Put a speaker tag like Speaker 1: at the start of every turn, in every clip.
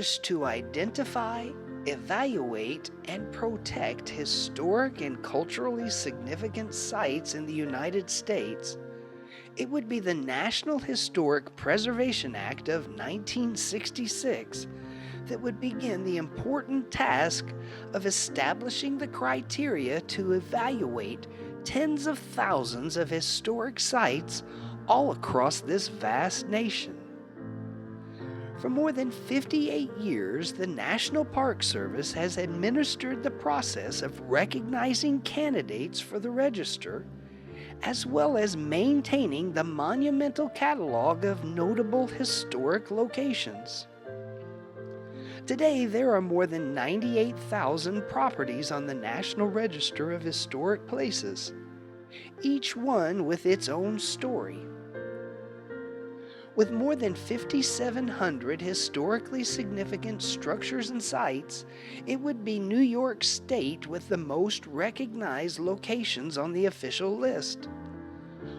Speaker 1: established to identify, evaluate, and protect historic and culturally significant sites in the United States, it would be the National Historic Preservation Act of 1966 that would begin the important task of establishing the criteria to evaluate tens of thousands of historic sites all across this vast nation. For more than 58 years, the National Park Service has administered the process of recognizing candidates for the register, as well as maintaining the monumental catalog of notable historic locations. Today, there are more than 98,000 properties on the National Register of Historic Places, each one with its own story. With more than 5,700 historically significant structures and sites, it would be New York State with the most recognized locations on the official list,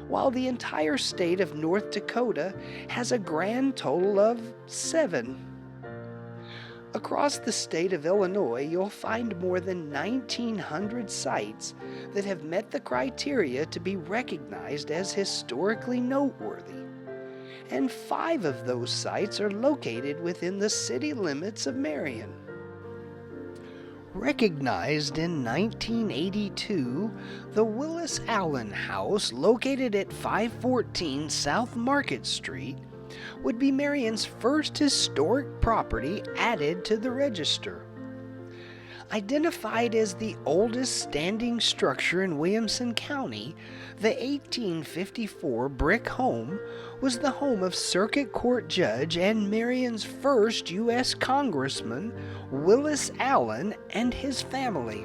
Speaker 1: while the entire state of North Dakota has a grand total of 7. Across the state of Illinois, you'll find more than 1,900 sites that have met the criteria to be recognized as historically noteworthy, and 5 of those sites are located within the city limits of Marion. Recognized in 1982, the Willis Allen House, located at 514 South Market Street, would be Marion's first historic property added to the register. Identified as the oldest standing structure in Williamson County, the 1854 brick home was the home of Circuit Court Judge and Marion's first U.S. Congressman, Willis Allen, and his family.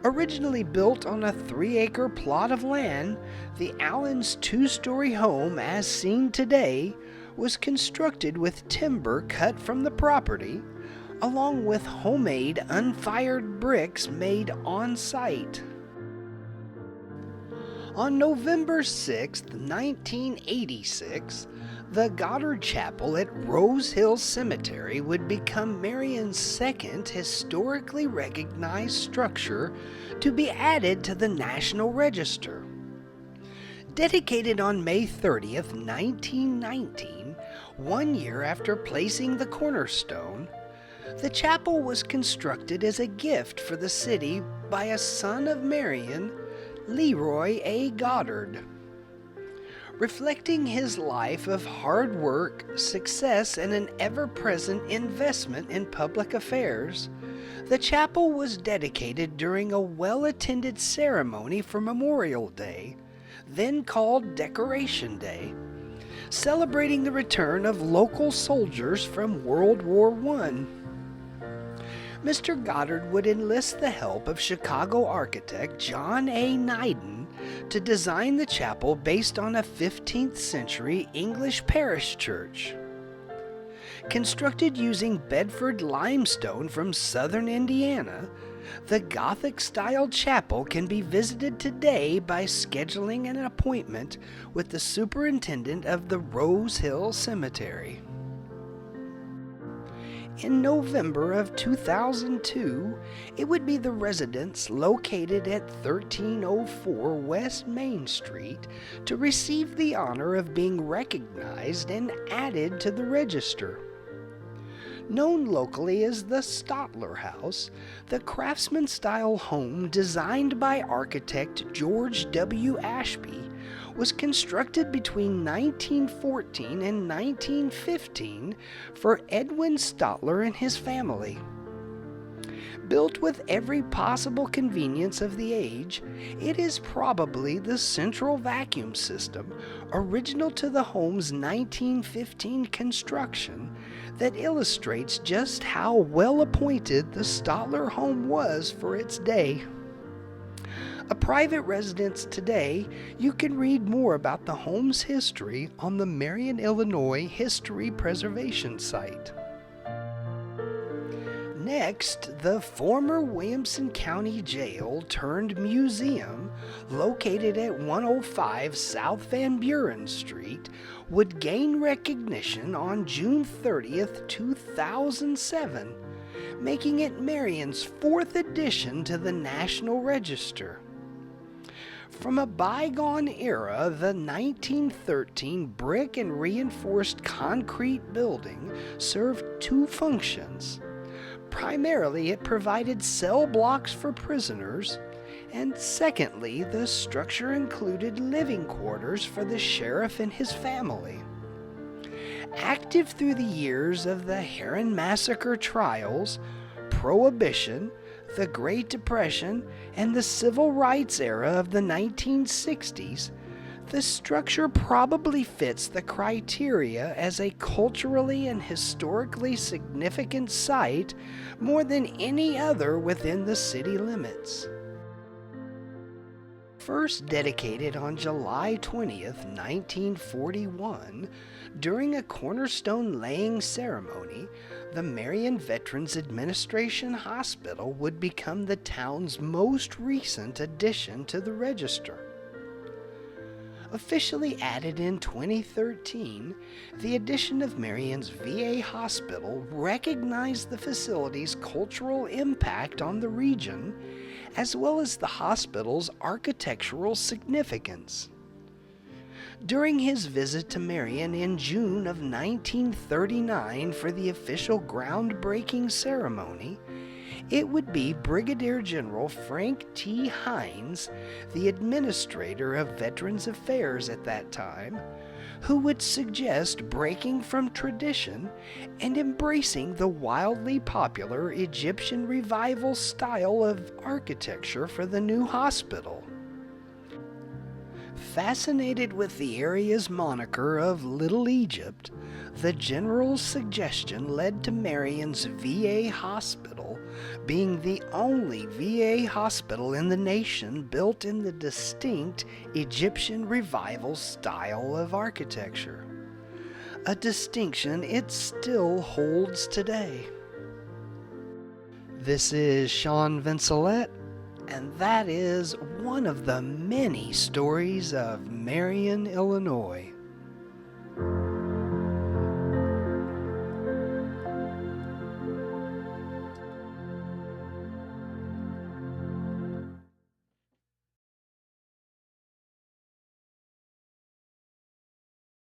Speaker 1: Originally built on a 3-acre plot of land, the Allens' 2-story home, as seen today, was constructed with timber cut from the property, along with homemade unfired bricks made on site. On November 6, 1986, the Goddard Chapel at Rose Hill Cemetery would become Marion's second historically recognized structure to be added to the National Register. Dedicated on May 30th, 1919, 1 year after placing the cornerstone, the chapel was constructed as a gift for the city by a son of Marion, Leroy A. Goddard. Reflecting his life of hard work, success, and an ever-present investment in public affairs, the chapel was dedicated during a well-attended ceremony for Memorial Day, then called Decoration Day, celebrating the return of local soldiers from World War I. Mr. Goddard would enlist the help of Chicago architect John A. Neiden to design the chapel based on a 15th century English parish church. Constructed using Bedford limestone from southern Indiana, the Gothic-style chapel can be visited today by scheduling an appointment with the superintendent of the Rose Hill Cemetery. In November of 2002, it would be the residence located at 1304 West Main Street to receive the honor of being recognized and added to the register. Known locally as the Stotler House, the craftsman-style home designed by architect George W. Ashby was constructed between 1914 and 1915 for Edwin Stotler and his family. Built with every possible convenience of the age, it is probably the central vacuum system, original to the home's 1915 construction, that illustrates just how well appointed the Stotler home was for its day. A private residence today, you can read more about the home's history on the Marion, Illinois History Preservation site. Next, the former Williamson County Jail turned museum, located at 105 South Van Buren Street, would gain recognition on June 30th, 2007, making it Marion's fourth addition to the National Register. From a bygone era, the 1913 brick and reinforced concrete building served two functions. Primarily, it provided cell blocks for prisoners, and secondly, the structure included living quarters for the sheriff and his family. Active through the years of the Heron Massacre trials, Prohibition, the Great Depression, and the Civil Rights era of the 1960s, the structure probably fits the criteria as a culturally and historically significant site more than any other within the city limits. First dedicated on July 20th, 1941, during a cornerstone laying ceremony, the Marion Veterans Administration Hospital would become the town's most recent addition to the register. Officially added in 2013, the addition of Marion's VA hospital recognized the facility's cultural impact on the region, as well as the hospital's architectural significance. During his visit to Marion in June of 1939 for the official groundbreaking ceremony, it would be Brigadier General Frank T. Hines, the administrator of Veterans Affairs at that time, who would suggest breaking from tradition and embracing the wildly popular Egyptian Revival style of architecture for the new hospital. Fascinated with the area's moniker of Little Egypt, the general's suggestion led to Marion's VA hospital being the only VA hospital in the nation built in the distinct Egyptian Revival style of architecture, a distinction it still holds today. This is Sean Vincelette, and that is one of the many stories of Marion, Illinois.